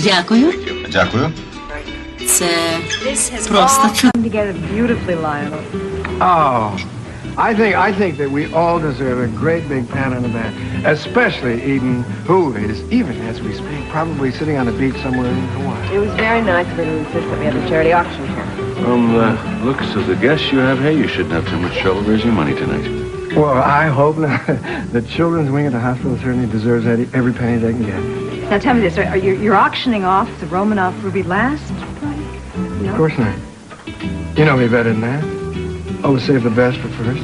Дякую. Дякую. Це просто чудово. Oh, I think that we all deserve a great big pat on the back, especially Eden, who is, even as we speak, probably sitting on a beach somewhere in Hawaii. It was very nice of her to insist that we have a charity auction here. From the looks of the guests you have here, you shouldn't have too much trouble raising money tonight. Well, I hope not. The children's wing at the hospital certainly deserves every penny they can get. Now tell me this, you're auctioning off the Romanov Ruby last? No? Of course not. You know me better than that. Always save the best for first.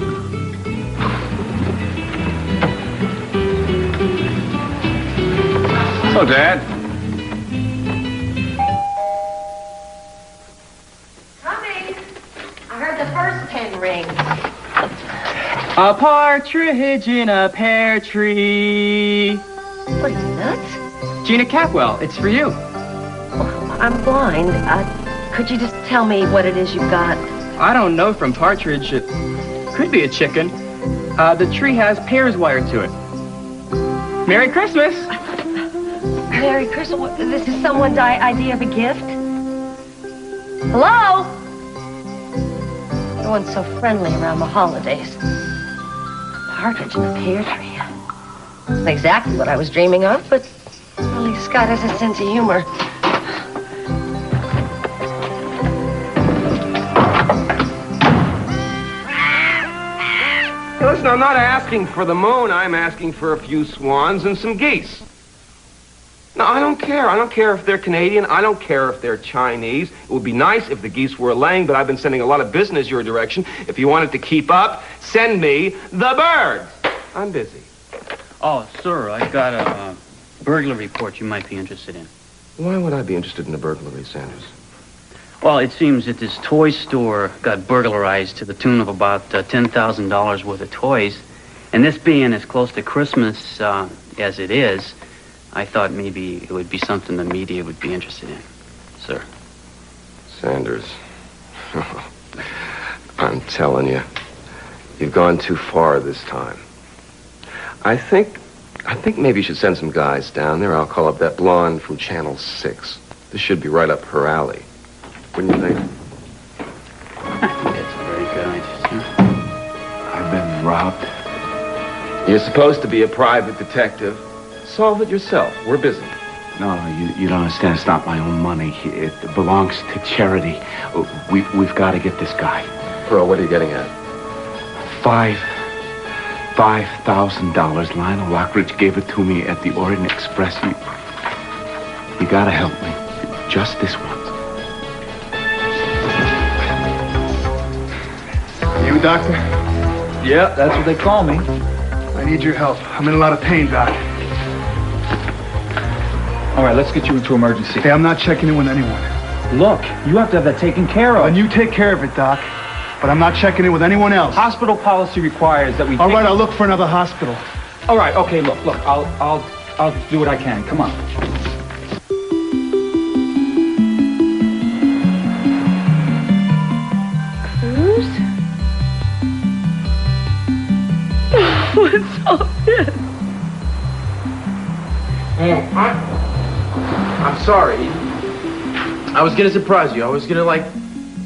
So, Dad. Coming. I heard the first 10 ring. A partridge in a pear tree. What, are you nuts? Gina Capwell, it's for you. I'm blind. Could you just tell me what it is you've got? I don't know from partridge. It could be a chicken. The tree has pears wired to it. Merry Christmas! Merry Christmas. This is someone's idea of a gift? Hello? Everyone's so friendly around the holidays. Partridge in a pear tree. Not exactly what I was dreaming of, but at least Scott has a sense of humor. Listen, I'm not asking for the moon. I'm asking for a few swans and some geese. No, I don't care. I don't care if they're Canadian. I don't care if they're Chinese. It would be nice if the geese were laying, but I've been sending a lot of business your direction. If you wanted to keep up, send me the birds. I'm busy. Oh, sir, I've got a burglary report you might be interested in. Why would I be interested in a burglary, Sanders? Well, it seems that this toy store got burglarized to the tune of about $10,000 worth of toys. And this being as close to Christmas as it is, I thought maybe it would be something the media would be interested in, sir. Sanders. I'm telling you, you've gone too far this time. I think maybe you should send some guys down there. I'll call up that blonde from Channel 6. This should be right up her alley. Wouldn't you think? That's a very good idea, sir. I've been robbed. You're supposed to be a private detective. Solve it yourself. We're busy. No, you don't understand. It's not my own money. It belongs to charity. We've got to get this guy. Pearl, what are you getting at? $5,000. Lionel Lockridge gave it to me at the Orient Express. You got to help me. Just this once. You, Doctor? Yeah, that's what they call me. I need your help. I'm in a lot of pain, Doc. All right, let's get you into emergency. Hey, I'm not checking in with anyone. Look, you have to have that taken care of. And you take care of it, Doc. But I'm not checking in with anyone else. Hospital policy requires that we All right, I'll look for another hospital. All right, okay, look, I'll do what I can. Come on. Cruz? What's all this? I'm sorry. I was gonna surprise you. I was gonna,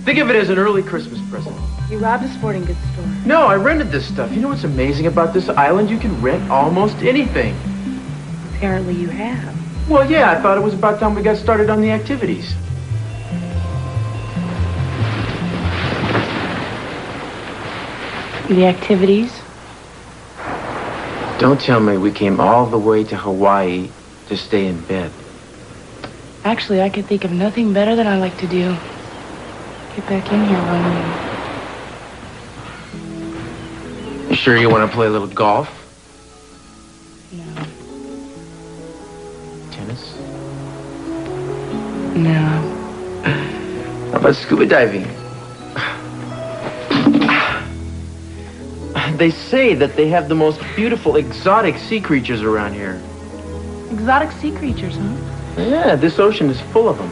think of it as an early Christmas present. You robbed a sporting goods store. No, I rented this stuff. You know what's amazing about this island? You can rent almost anything. Apparently you have. Well, yeah, I thought it was about time we got started on the activities. The activities? Don't tell me we came all the way to Hawaii to stay in bed. Actually, I could think of nothing better than I like to do. Get back in here one minute. You sure you want to play a little golf? No. Tennis? No. How about scuba diving? They say that they have the most beautiful exotic sea creatures around here. Exotic sea creatures, huh? Yeah, this ocean is full of them.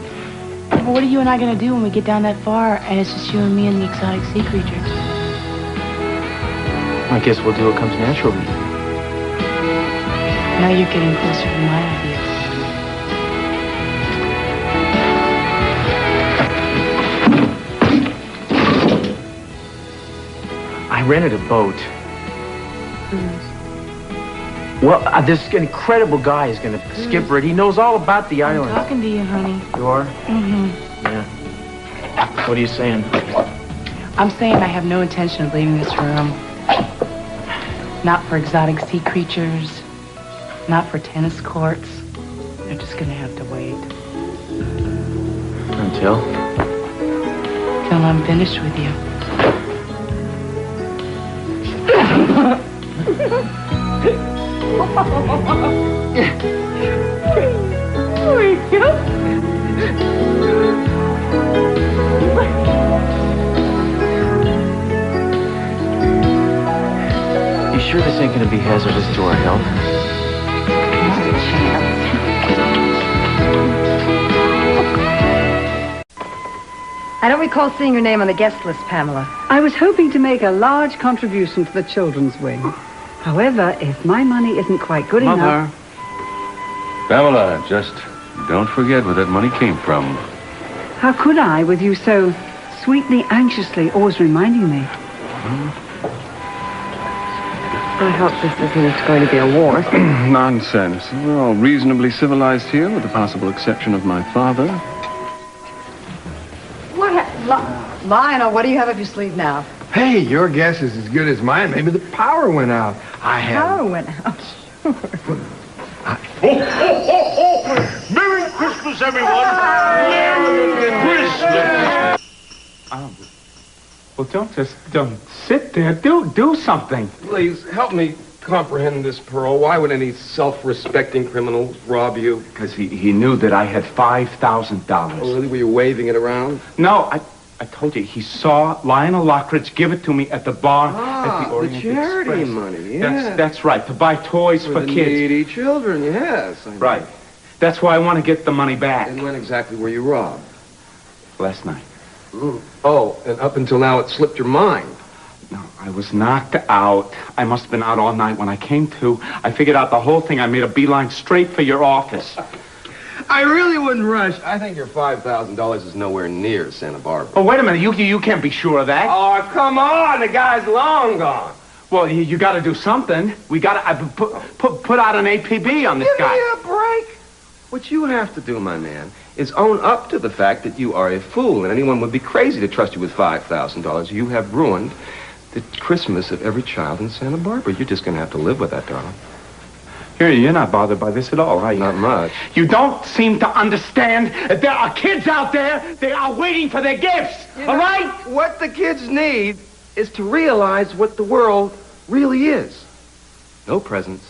Well, what are you and I gonna do when we get down that far and it's just you and me and the exotic sea creatures? I guess we'll do what comes naturally. Now you're getting closer to my idea. rented a boat. Well, this incredible guy is going to skipper it. He knows all about the I'm island. talking to you, honey. You are? Mm-hmm. Yeah. What are you saying? I'm saying I have no intention of leaving this room. Not for exotic sea creatures. Not for tennis courts. They're just going to have to wait. Until? Till I'm finished with you. You sure this ain't going to be hazardous to our health? Not a chance. I don't recall seeing your name on the guest list, Pamela. I was hoping to make a large contribution to the children's wing. However, if my money isn't quite good enough... Pamela, just don't forget where that money came from. How could I, with you so sweetly, anxiously, always reminding me? I hope this isn't going to be a war. Nonsense. We're all reasonably civilized here, with the possible exception of my father. Lionel, what do you have up your sleeve now? Hey, your guess is as good as mine. Maybe the power went out. Power went out. Merry Christmas, everyone! Merry Christmas! Well, don't sit there. Do something. Please, help me comprehend this, Pearl. Why would any self-respecting criminal rob you? Because he knew that I had $5,000. Oh, really? Were you waving it around? No, I told you, he saw Lionel Lockridge give it to me at the bar at the Orient charity Express. money, yes. That's right, to buy toys for the kids. needy children, yes. I know. Right. That's why I want to get the money back. And when exactly were you robbed? Last night. Oh, and up until now it slipped your mind. No, I was knocked out. I must have been out all night when I came to. I figured out the whole thing. I made a beeline straight for your office. I really wouldn't rush. I think your $5,000 is nowhere near Santa Barbara. Oh, wait a minute. You can't be sure of that. Oh, come on. The guy's long gone. Well, you got to do something. We got to put out an APB on this guy. Give me a break. What you have to do, my man, is own up to the fact that you are a fool, and anyone would be crazy to trust you with $5,000. You have ruined the Christmas of every child in Santa Barbara. You're just going to have to live with that, darling. You're not bothered by this at all, are you? Not much. You don't seem to understand that there are kids out there, they are waiting for their gifts, all right? What the kids need is to realize what the world really is. No presents,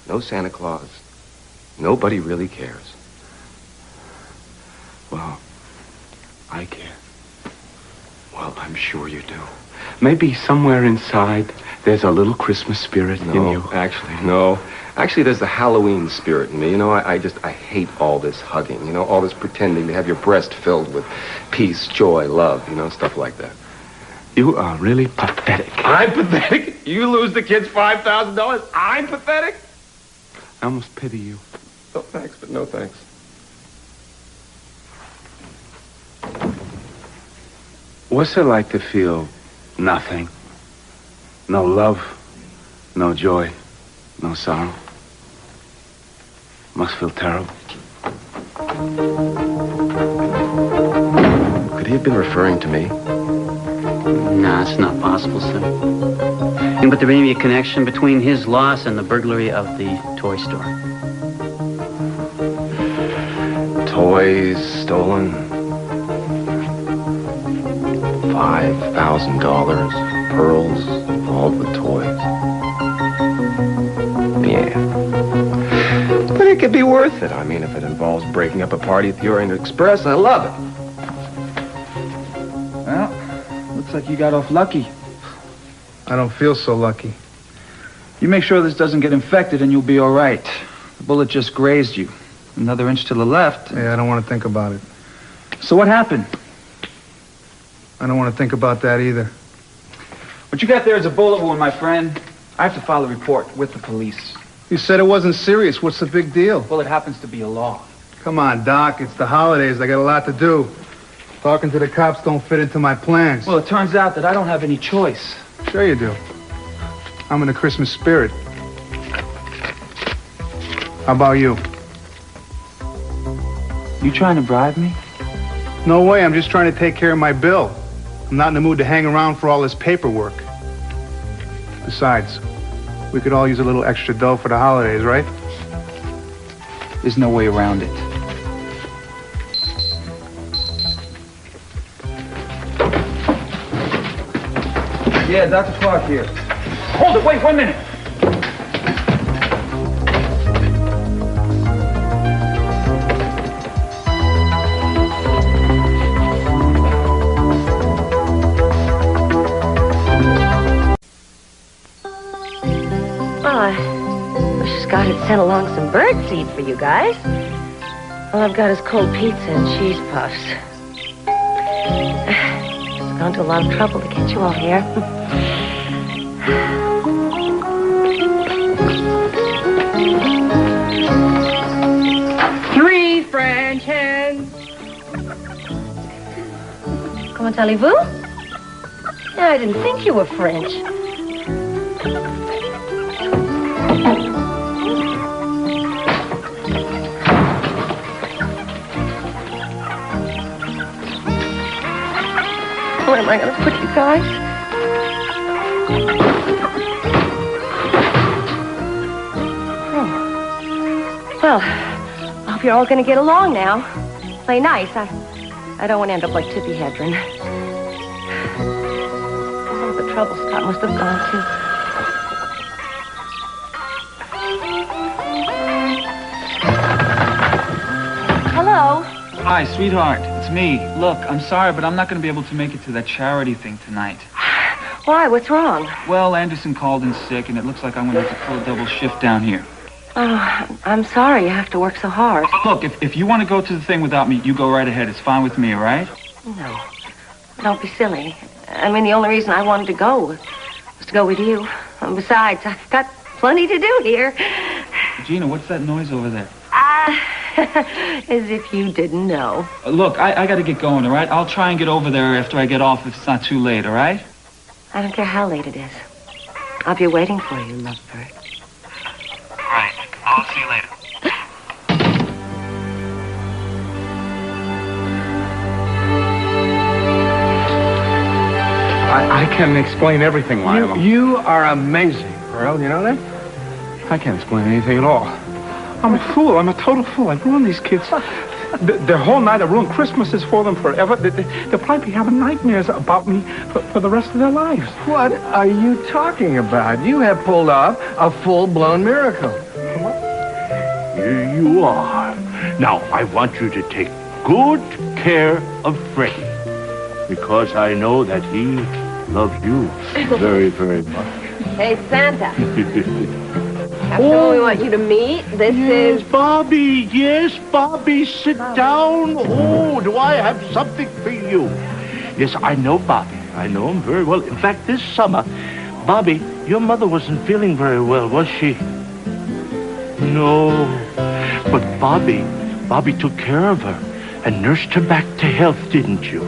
no Santa Claus. Nobody really cares. Well, I care. Well, I'm sure you do. Maybe somewhere inside there's a little Christmas spirit in you. No. Actually, there's the Halloween spirit in me. You know, I hate all this hugging, you know, all this pretending to have your breast filled with peace, joy, love, you know, stuff like that. You are really pathetic. I'm pathetic? You lose the kids $5,000? I'm pathetic? I almost pity you. Oh, thanks, but no thanks. What's it like to feel nothing? No love, no joy, no sorrow. Must feel terrible. Could he have been referring to me? No, it's not possible, sir. But there may be a connection between his loss and the burglary of the toy store. Toys stolen. $5,000. Pearls. All the toys. Yeah. But it could be worth it. I mean, if it involves breaking up a party at the Orient Express, I love it. Well, looks like you got off lucky. I don't feel so lucky. You make sure this doesn't get infected and you'll be all right. The bullet just grazed you. Another inch to the left. Yeah, I don't want to think about it. So what happened? I don't want to think about that either. What you got there is a bullet wound, my friend. I have to file a report with the police. You said it wasn't serious. What's the big deal? Well, it happens to be a law. Come on, Doc. It's the holidays. I got a lot to do. Talking to the cops don't fit into my plans. Well, it turns out that I don't have any choice. Sure you do. I'm in the Christmas spirit. How about you? You trying to bribe me? No way, I'm just trying to take care of my bill. I'm not in the mood to hang around for all this paperwork. Besides, we could all use a little extra dough for the holidays, right? There's no way around it. Yeah, Dr. Clark here. Hold it, wait 1 minute. Well, I wish Scott had sent along some birdseed for you guys. All I've got is cold pizza and cheese puffs. It's gone to a lot of trouble to get you all here. 3 French hens. Comment allez-vous? Yeah, I didn't think you were French. Where am I going to put you guys? Oh. Well, I hope you're all going to get along now. Play nice. I don't want to end up like Tippi Hedren. Oh, the trouble Scott must have gone to. Hello? Hi, sweetheart. It's me. Look, I'm sorry, but I'm not going to be able to make it to that charity thing tonight. Why? What's wrong? Well, Anderson called in sick, and it looks like I'm going to have to pull a double shift down here. Oh, I'm sorry you have to work so hard. Look, if you want to go to the thing without me, you go right ahead. It's fine with me, all right? No. Don't be silly. I mean, the only reason I wanted to go was to go with you. And besides, I've got plenty to do here. Gina, what's that noise over there? As if you didn't know. Look, I got to get going, all right? I'll try and get over there after I get off if it's not too late, all right? I don't care how late it is. I'll be waiting for you, lovebird. Right. I'll see you later. I can explain everything, Lionel. You are amazing, Pearl. You know that? I can't explain anything at all. I'm a fool. I'm a total fool. I ruined these kids. Their whole night, I ruined Christmases for them forever. They'll probably be having nightmares about me for the rest of their lives. What are you talking about? You have pulled off a full-blown miracle. Here you are. Now, I want you to take good care of Freddie, because I know that he loves you very, very much. Hey, Santa. After all, we want you to meet. This is... Bobby. Yes, Bobby. Sit down. Oh, do I have something for you? Yes, I know Bobby. I know him very well. In fact, this summer, Bobby, your mother wasn't feeling very well, was she? No. But Bobby took care of her and nursed her back to health, didn't you?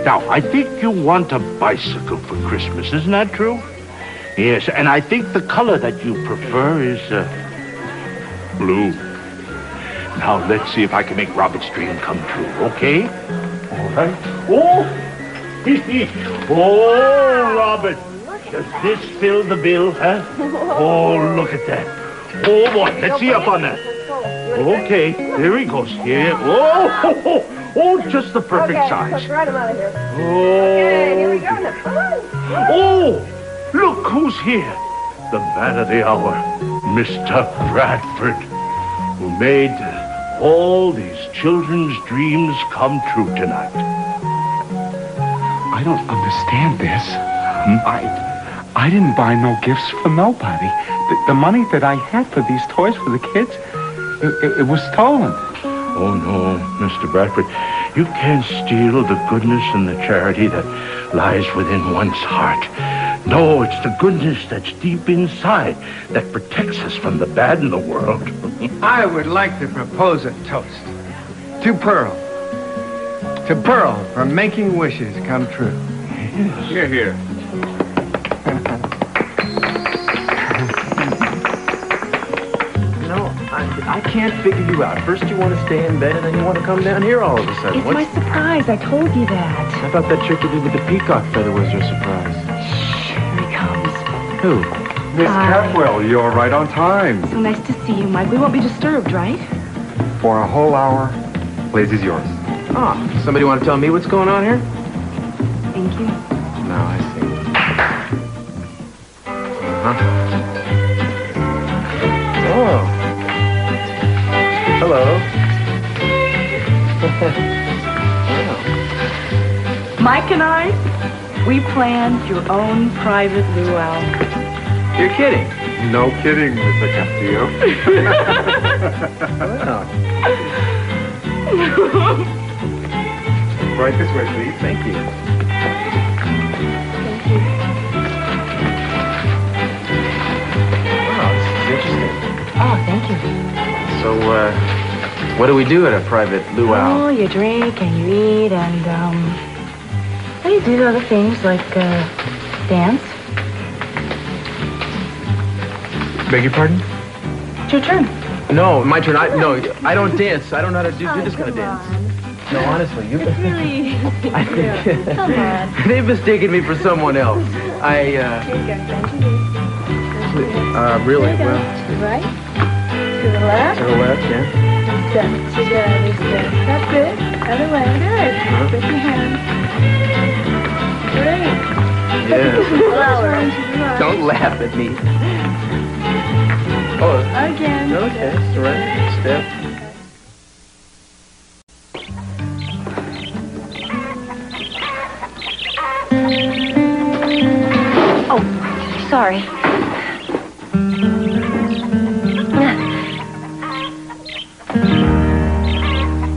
Now, I think you want a bicycle for Christmas. Isn't that true? Yes, and I think the color that you prefer is blue. Now, let's see if I can make Robert's dream come true, okay? All right. Oh! Oh, Robert. Does this fill the bill, huh? Oh, look at that. Oh, boy. Let's see up on that. Okay, there he goes. Yeah. Oh, just the perfect size. Right out of here. Oh. Okay, here we go. Oh! Look who's here. The man of the hour, Mr. Bradford, who made all these children's dreams come true tonight. I don't understand this. I didn't buy no gifts for nobody. The money that I had for these toys for the kids, it was stolen. Oh, no, Mr. Bradford. You can't steal the goodness and the charity that lies within one's heart. No, it's the goodness that's deep inside that protects us from the bad in the world. I would like to propose a toast to Pearl. To Pearl for making wishes come true. Here, here. I can't figure you out. First you want to stay in bed, and then you want to come down here all of a sudden. It's my surprise. I told you that. I thought that trick you did with the peacock feather was your surprise. Shh, here he comes. Who? Miss Catwell, you're right on time. So nice to see you, Mike. We won't be disturbed, right? For a whole hour, place is yours. Ah, somebody want to tell me what's going on here? Thank you. No, I see. Uh-huh. Oh. Hello. Wow. Mike and I, we planned your own private luau. You're kidding. No kidding, Mr. Castillo. Wow. Right this way, please. Thank you. Wow, this is interesting. Oh, thank you. So, what do we do at a private luau? Oh, you drink and you eat and, well, you do other things like, dance. Beg your pardon? It's your turn. No, my turn. I don't dance. I don't know how to do this kind of dance. No, honestly, you. It's really. I think Come on. they've mistaken me for someone else. Really, well. Right? To the left? To the left, yeah. Step together, step. That's it. Other way. Good. With your hands. Great. Yeah. Don't laugh at me. Oh. Again. Okay. Right. Step. Oh, sorry.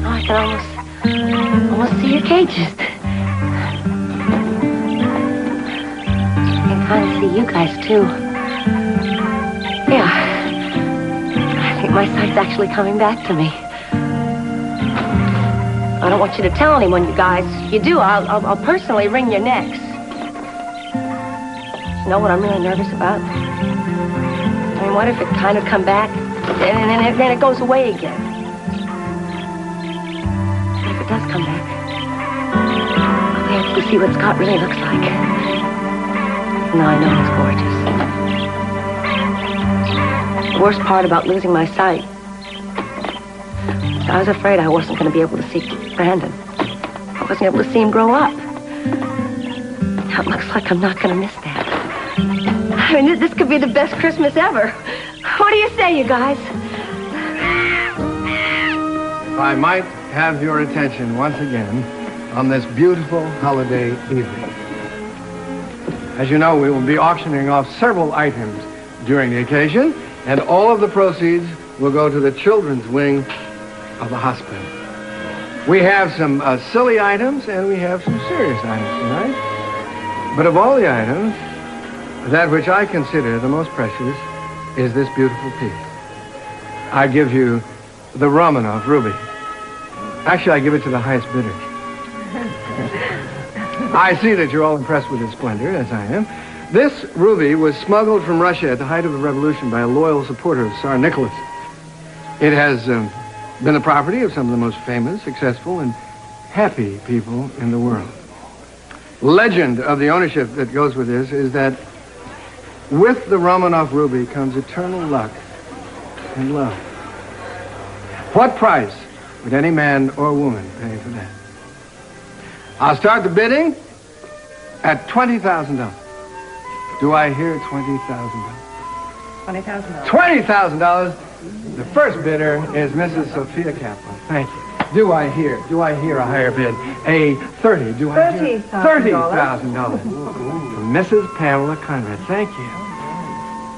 Oh, I can almost see your cages. I can kind of see you guys, too. Yeah. I think my sight's actually coming back to me. I don't want you to tell anyone, you guys. If you do, I'll personally wring your necks. You know what I'm really nervous about? I mean, what if it kind of come back, and then it goes away again? What if it does come back? I'll be able to see what Scott really looks like. Now I know he's gorgeous. The worst part about losing my sight, I was afraid I wasn't going to be able to see Brandon. I wasn't able to see him grow up. Now it looks like I'm not going to miss that. I mean, this could be the best Christmas ever. What do you say, you guys? If I might have your attention once again on this beautiful holiday evening. As you know, we will be auctioning off several items during the occasion, and all of the proceeds will go to the children's wing of the hospital. We have some silly items, and we have some serious items tonight. But of all the items, that which I consider the most precious is this beautiful piece. I give you the Romanov ruby. Actually, I give it to the highest bidder. I see that you're all impressed with its splendor, as I am. This ruby was smuggled from Russia at the height of the revolution by a loyal supporter of Tsar Nicholas. It has been the property of some of the most famous, successful, and happy people in the world. Legend of the ownership that goes with this is that with the Romanov ruby comes eternal luck and love. What price would any man or woman pay for that? I'll start the bidding at $20,000. Do I hear $20,000? $20,000. $20,000. The first bidder is Mrs. Sophia Kaplan. Thank you. Do I hear a higher bid? A 30. Do I hear $30,000? Mrs. Pamela Conrad. Thank you.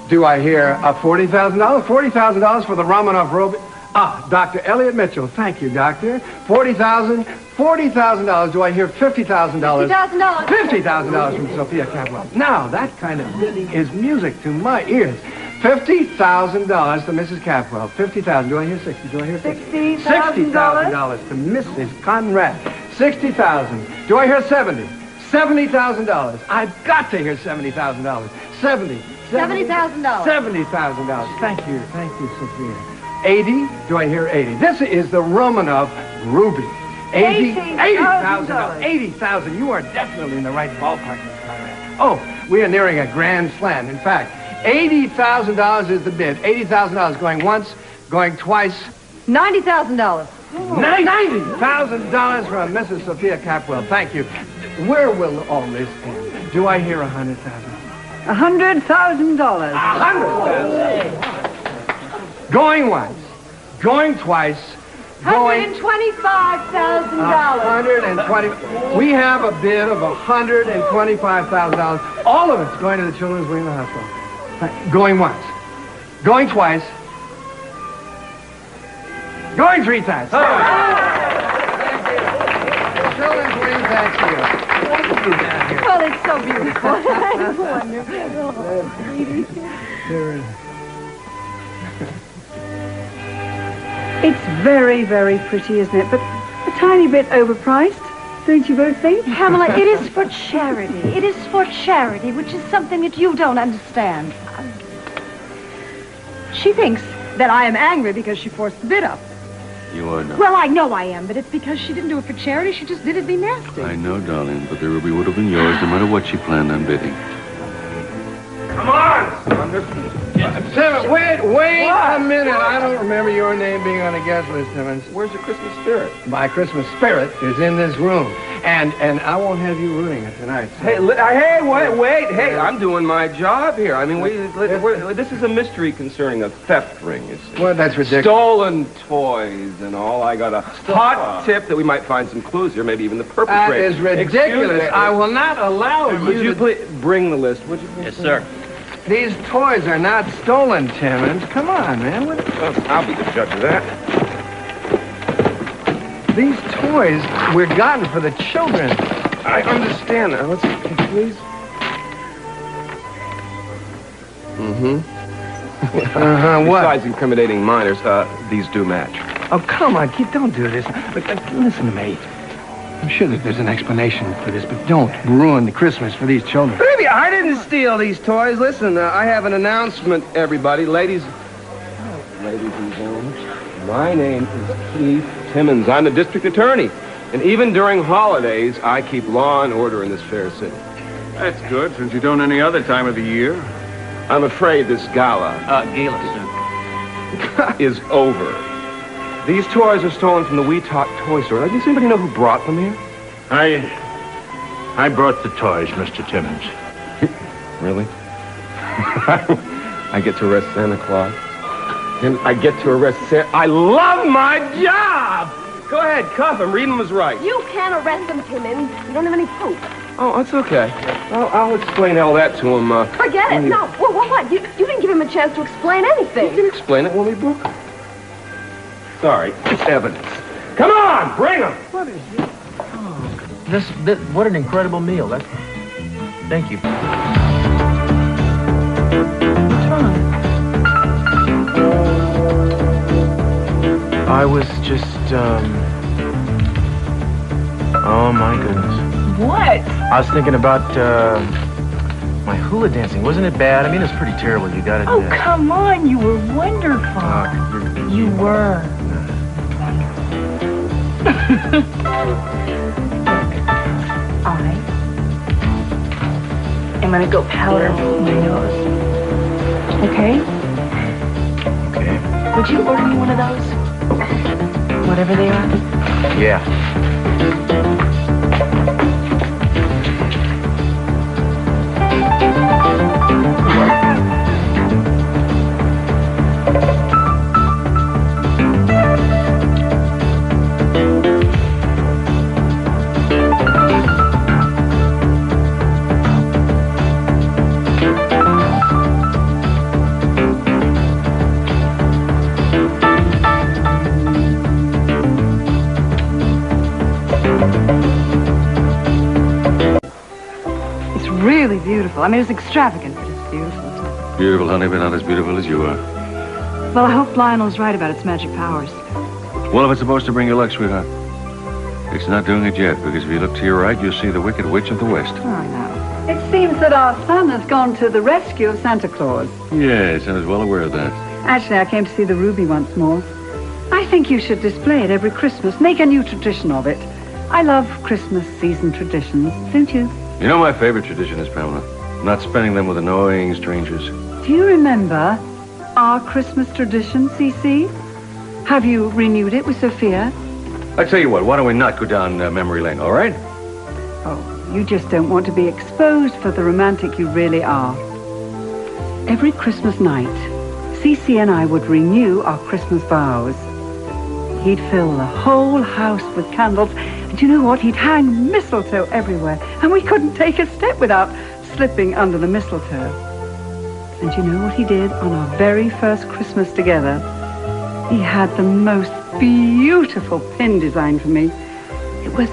Do I hear a $40,000? $40,000 for the Romanov ruby. Ah, Dr. Elliot Mitchell. Thank you, Doctor. $40,000. $40,000. Do I hear $50,000? $50,000. $50,000 from Sophia Kaplan. Now, that kind of bidding is music to my ears. $50,000 to Mrs. Capwell. $50,000. Do I hear 60? Do I hear 60? $60,000 to Mrs. Conrad. $60,000. Do I hear 70? $70,000. I've got to hear $70,000. $70,000. $70,000. $70,000. Thank you, Sophia. 80? Do I hear 80? This is the Romanov Ruby. $80,000. 80,000. You are definitely in the right ballpark, Miss Conrad. Oh, we are nearing a grand slam. In fact, $80,000 is the bid. $80,000 going once, going twice. $90,000. $90,000 from Mrs. Sophia Capwell. Thank you. Where will all this end? Do I hear 100,000? $100,000. 100,000. Going once, going twice, going $125,000. 120. We have a bid of $125,000. All of it's going to the children's wing of the hospital. Going once, going twice, going 3 times. Children's wing, thank you. Well, it's so beautiful. It's wonderful. It's very, very pretty, isn't it? But a tiny bit overpriced, don't you both think? Pamela, it is for charity. It is for charity, which is something that you don't understand. She thinks that I am angry because she forced the bid up. You are not. Well, I know I am, but it's because she didn't do it for charity. She just did it to be nasty. I know, darling, but the ruby would have been yours no matter what she planned on bidding. Come on! Timmons, wait a minute. I don't remember your name being on the guest list, Timmons. Where's your Christmas spirit? My Christmas spirit is in this room. And I won't have you ruining it tonight. So. Hey, wait. Hey, I'm doing my job here. I mean, this is a mystery concerning a theft ring, you see. Well, that's ridiculous. Stolen toys and all. I got a hot tip that we might find some clues here, maybe even the perpetrator. That is ridiculous. I will not allow you Would you please bring the list, would you? Yes, sir. These toys are not stolen, Timmons. Come on, man. I'll be the judge of that. These toys were gotten for the children. I understand that. Let's see, please. What? Besides incriminating minors, these do match. Oh, come on, Keith, don't do this. Look, listen to me. I'm sure that there's an explanation for this, but don't ruin the Christmas for these children. Baby, I didn't steal these toys. Listen, I have an announcement, everybody. Ladies and gentlemen, my name is Keith Timmons. I'm the district attorney. And even during holidays, I keep law and order in this fair city. That's good, since you don't any other time of the year. I'm afraid this gala is over. These toys are stolen from the We Talk toy store. Does anybody know who brought them here? I brought the toys, Mr. Timmons. Really? I get to arrest Santa Claus. Then I get to arrest Santa. I love my job! Go ahead, cuff him. Read him as right. You can't arrest him, Timmons. You don't have any proof. Oh, that's okay. I'll explain all that to him. Forget it. No. Well, what? You didn't give him a chance to explain anything. You can explain it when we book him. Sorry, it's evidence. Come on, bring him. What is this? Oh, this what an incredible meal. Thank you. What's wrong? I was just, oh my goodness. What? I was thinking about, my hula dancing. Wasn't it bad? I mean, it was pretty terrible. You got it. Oh, come on. You were wonderful. You were. I'm gonna go powder my nose. Okay? Okay. Would you order me one of those? Whatever they are? Yeah. Really beautiful. I mean, it's extravagant, but it's beautiful, isn't it? Beautiful, honey, but not as beautiful as you are. Well, I hope Lionel's right about its magic powers. Well, if it's supposed to bring you luck, sweetheart, it's not doing it yet, because if you look to your right, you'll see the Wicked Witch of the West. Oh, I know. It seems that our son has gone to the rescue of Santa Claus. Yes, I was well aware of that. Actually, I came to see the ruby once more. I think you should display it every Christmas. Make a new tradition of it. I love Christmas season traditions, don't you? You know my favorite tradition is, Pamela? Not spending them with annoying strangers. Do you remember our Christmas tradition, CC? Have you renewed it with Sophia? I tell you what, why don't we not go down memory lane, all right? Oh, you just don't want to be exposed for the romantic you really are. Every Christmas night, CC and I would renew our Christmas vows. He'd fill the whole house with candles, and you know what? He'd hang mistletoe everywhere, and we couldn't take a step without slipping under the mistletoe. And you know what he did on our very first Christmas together? He had the most beautiful pin design for me. It was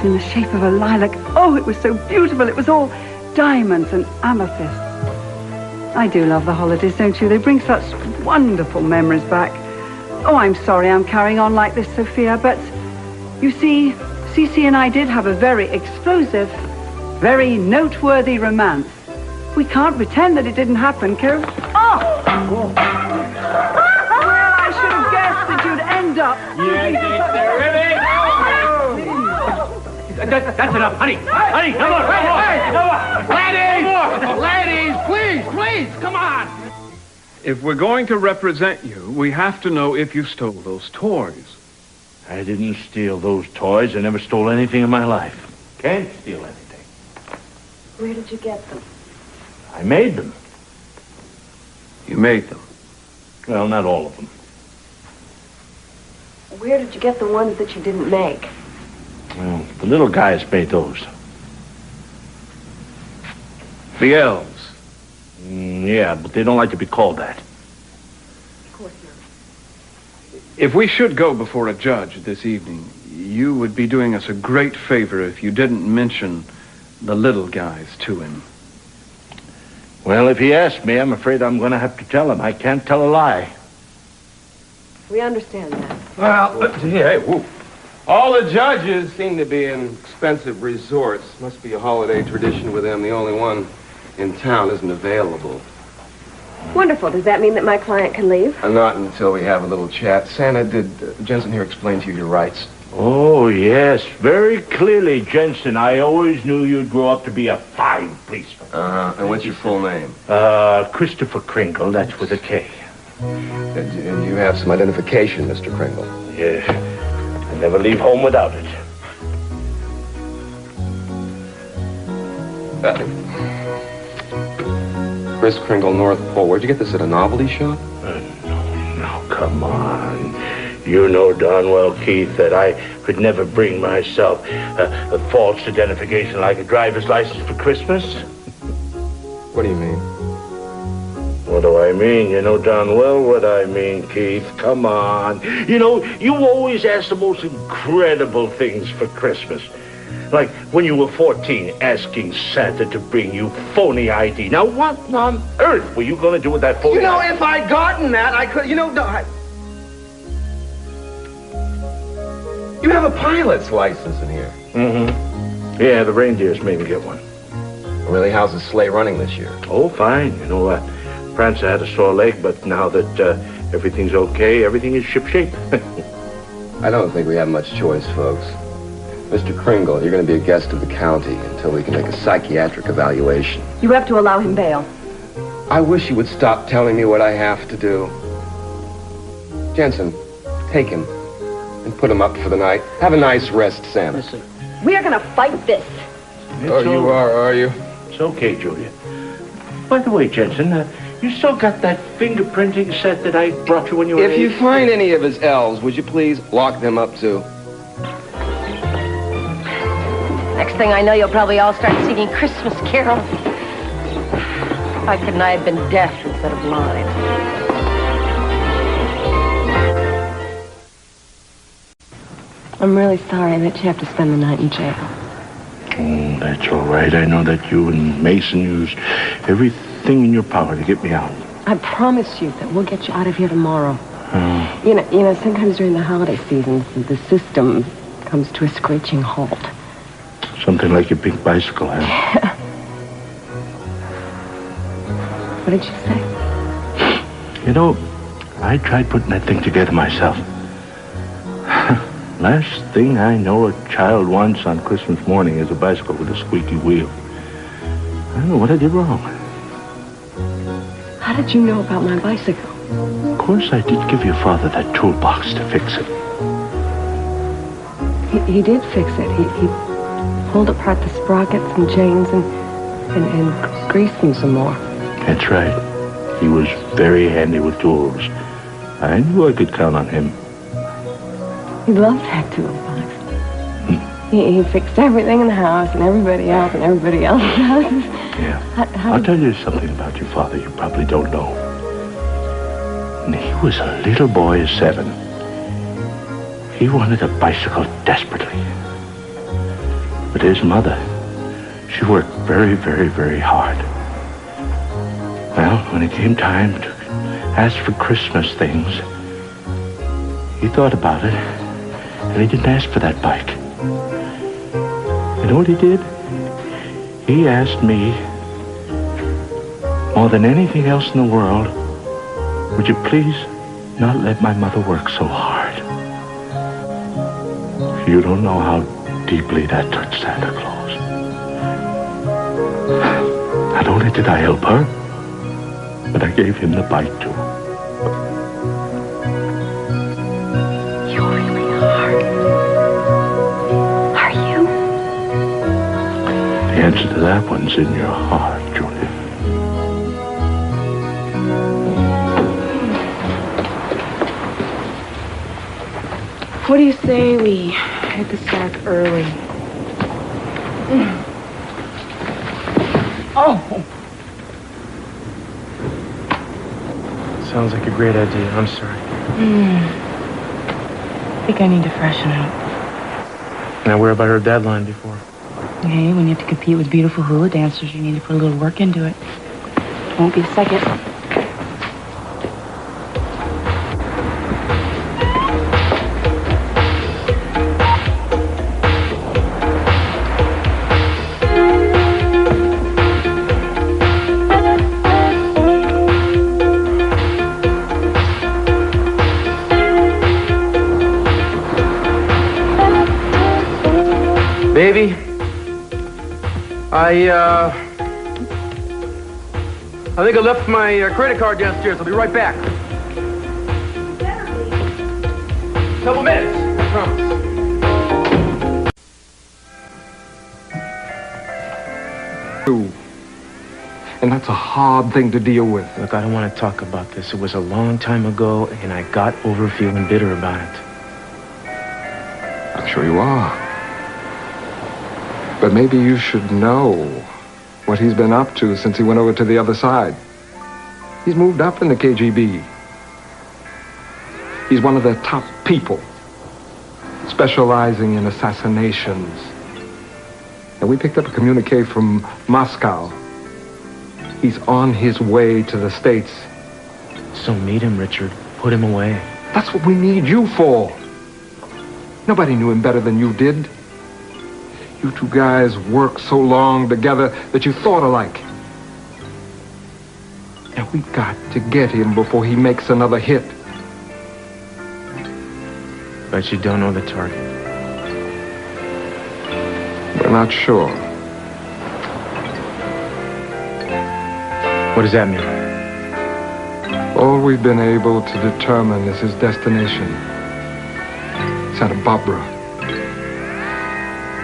in the shape of a lilac. Oh, it was so beautiful. It was all diamonds and amethysts. I do love the holidays, don't you? They bring such wonderful memories back. Oh, I'm sorry I'm carrying on like this, Sophia, but you see, CC and I did have a very explosive, very noteworthy romance. We can't pretend that it didn't happen, Karen. Oh! Well, I should have guessed that you'd end up... That's enough, honey. Honey, come on. Ladies, please, come on. If we're going to represent you, we have to know if you stole those toys. I didn't steal those toys. I never stole anything in my life. Can't steal anything. Where did you get them? I made them. You made them? Well, not all of them. Where did you get the ones that you didn't make? Well, the little guys made those. The elves? Yeah, but they don't like to be called that. Of course not. If we should go before a judge this evening, you would be doing us a great favor if you didn't mention the little guys to him. Well, if he asks me, I'm afraid I'm going to have to tell him. I can't tell a lie. We understand that. Well, hey, whoop. All the judges seem to be in expensive resorts. Must be a holiday tradition with them. The only one in town isn't available. Wonderful. Does that mean that my client can leave? Not until we have a little chat. Santa, did Jensen here explain to you your rights? Oh, yes, very clearly, Jensen. I always knew you'd grow up to be a fine policeman. And what's your full name? Christopher Kringle, that's with a K. And you have some identification, Mr. Kringle? Yeah, I never leave home without it. Chris Kringle, North Pole. Where'd you get this, at a novelty shop? No, come on. You know darn well, Keith, that I could never bring myself a false identification like a driver's license for Christmas. What do you mean? What do I mean? You know darn well what I mean, Keith. Come on. You know, you always ask the most incredible things for Christmas. Like when you were 14, asking Santa to bring you phony ID. Now, what on earth were you going to do with that phony ID? You know, if I'd gotten that, I could, You have a pilot's license in here. Mm-hmm. Yeah, the reindeers made me get one. Really? How's the sleigh running this year? Oh, fine. You know what? Prancer had a sore leg, but now that everything's okay, everything is shipshape. I don't think we have much choice, folks. Mr. Kringle, you're going to be a guest of the county until we can make a psychiatric evaluation. You have to allow him bail. I wish you would stop telling me what I have to do. Jensen, take him and put him up for the night. Have a nice rest, Santa. Yes, sir. We are going to fight this. You are you? It's okay, Julia. By the way, Jensen, you still got that fingerprinting set that I brought you when you were If you find any of his elves, would you please lock them up, too? Next thing I know, you'll probably all start singing Christmas carols. Why couldn't I have been deaf instead of blind? I'm really sorry that you have to spend the night in jail. Oh, that's all right. I know that you and Mason used everything in your power to get me out. I promise you that we'll get you out of here tomorrow. You know, sometimes during the holiday season, the system comes to a screeching halt. Something like your pink bicycle, huh? Yeah. What did you say? You know, I tried putting that thing together myself. Last thing I know a child wants on Christmas morning is a bicycle with a squeaky wheel. I don't know what I did wrong. How did you know about my bicycle? Of course, I did give your father that toolbox to fix it. He did fix it. He pulled apart the sprockets and chains and greased them some more. That's right. He was very handy with tools. I knew I could count on him. He loved that toolbox. He fixed everything in the house and everybody else and everybody else's houses. Yeah. I'll tell you something about your father you probably don't know. When he was a little boy of 7, he wanted a bicycle desperately. But his mother, she worked very, very, very hard. Well, when it came time to ask for Christmas things, he thought about it, and he didn't ask for that bike. You know what he did? He asked me, more than anything else in the world, would you please not let my mother work so hard? You don't know how deeply that touched Santa Claus. Not only did I help her, but I gave him the bike too. You really are. Are you? The answer to that one's in your heart, Julia. What do you say we hit the sack early? Oh! Sounds like a great idea. I'm sorry. I think I need to freshen up. Now, where have I heard that line before? Hey, when you have to compete with beautiful hula dancers, you need to put a little work into it. Won't be a second. Baby, I think I left my credit card downstairs. I'll be right back. Couple minutes, I promise. And that's a hard thing to deal with. Look, I don't want to talk about this. It was a long time ago, and I got over feeling bitter about it. I'm sure you are. But maybe you should know what he's been up to since he went over to the other side. He's moved up in the KGB. He's one of their top people, specializing in assassinations. And we picked up a communique from Moscow. He's on his way to the States. So meet him, Richard. Put him away. That's what we need you for. Nobody knew him better than you did. You two guys worked so long together that you thought alike. And we've got to get him before he makes another hit. But you don't know the target. We're not sure. What does that mean? All we've been able to determine is his destination. Santa Barbara.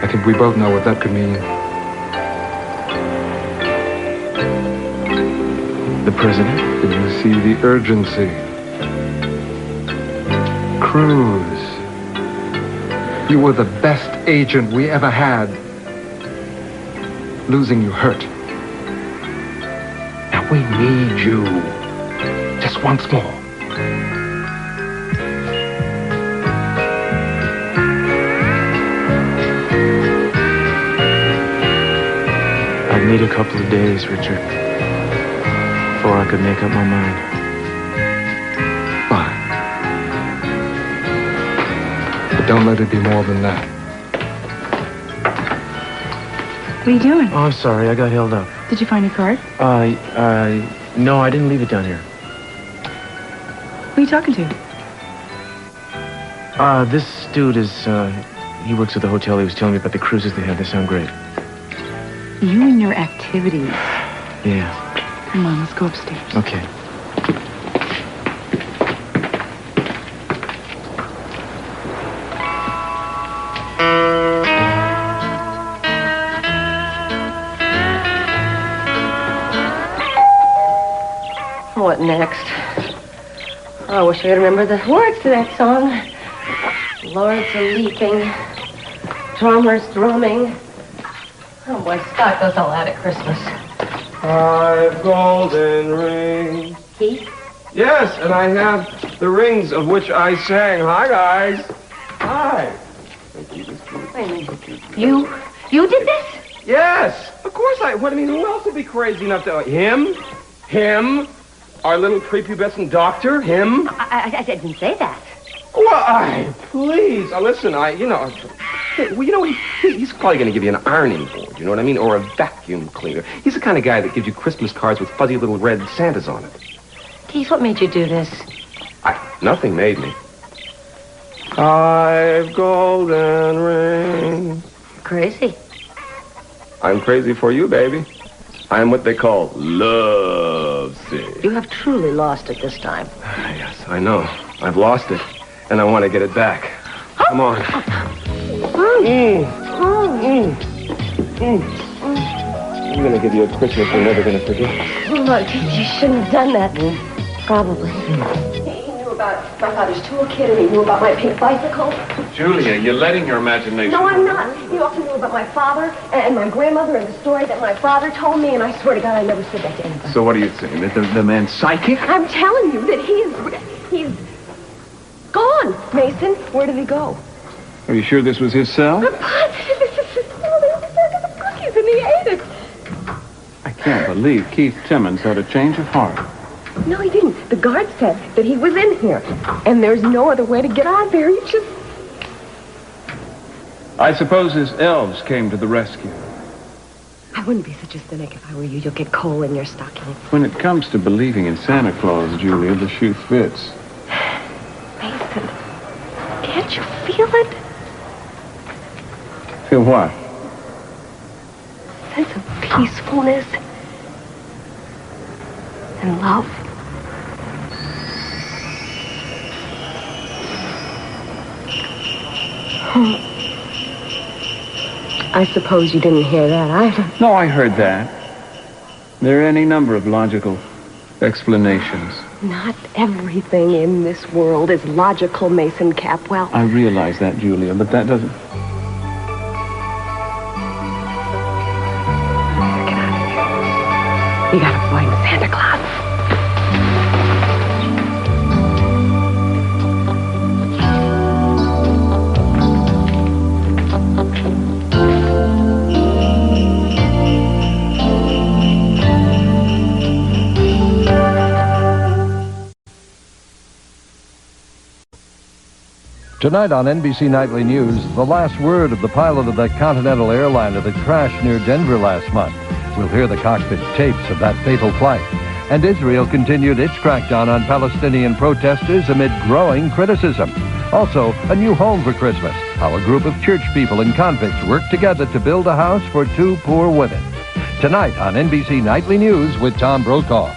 I think we both know what that could mean. The president? Did you see the urgency? Cruz. You were the best agent we ever had. Losing you hurt. Now we need you. Just once more. I'd need a couple of days, Richard, before I could make up my mind. Fine. But don't let it be more than that. What are you doing? Oh, I'm sorry. I got held up. Did you find your card? No, I didn't leave it down here. Who are you talking to? This dude is, he works at the hotel. He was telling me about the cruises they have. They sound great. You and your activities. Yeah. Come on, let's go upstairs. Okay. What next? Oh, I wish I could remember the words to that song. Lords are leaping, drummers drumming. Oh, boy, Scott goes all out at Christmas. 5 golden rings. Keith? Yes, and I have the rings of which I sang. Hi, guys. Hi. Wait a minute. You did this? Yes, of course what, I mean, who else would be crazy enough to... Him, our little prepubescent doctor, him. I didn't say that. Well, please, listen, he's probably going to give you an ironing board, you know what I mean? Or a vacuum cleaner. He's the kind of guy that gives you Christmas cards with fuzzy little red Santas on it. Keith, what made you do this? Nothing made me. 5 golden rings. Crazy. I'm crazy for you, baby. I'm what they call lovesick. You have truly lost it this time. Yes, I know. I've lost it, and I want to get it back. Come on. I'm going to give you a Christmas you're never going to forget. Look, you shouldn't have done that. Probably. He knew about my father's toolkit, and he knew about my pink bicycle. Julia, you're letting your imagination... No, I'm not. He also knew about my father and my grandmother and the story that my father told me, and I swear to God, I never said that to anybody. So what are you saying? That the man's psychic? I'm telling you that he's gone. Mason, where did he go? Are you sure this was his cell? I'm positive this is his cell. They were serving the cookies, and he ate it. I can't believe Keith Timmons had a change of heart. No, he didn't. The guard said that he was in here, and there's no other way to get out there. You just... I suppose his elves came to the rescue. I wouldn't be such a cynic if I were you. You'll get coal in your stocking. When it comes to believing in Santa Claus, Julia, the shoe fits. Mason, can't you feel it? Feel what? Sense of peacefulness and love. I suppose you didn't hear that either. No, I heard that. There are any number of logical explanations. Not everything in this world is logical, Mason Capwell. I realize that, Julia, but that doesn't... Get out of here. You gotta find Santa Claus. Tonight on NBC Nightly News, the last word of the pilot of that Continental airliner that crashed near Denver last month. We'll hear the cockpit tapes of that fatal flight. And Israel continued its crackdown on Palestinian protesters amid growing criticism. Also, a new home for Christmas, how a group of church people and convicts worked together to build a house for 2 poor women. Tonight on NBC Nightly News with Tom Brokaw.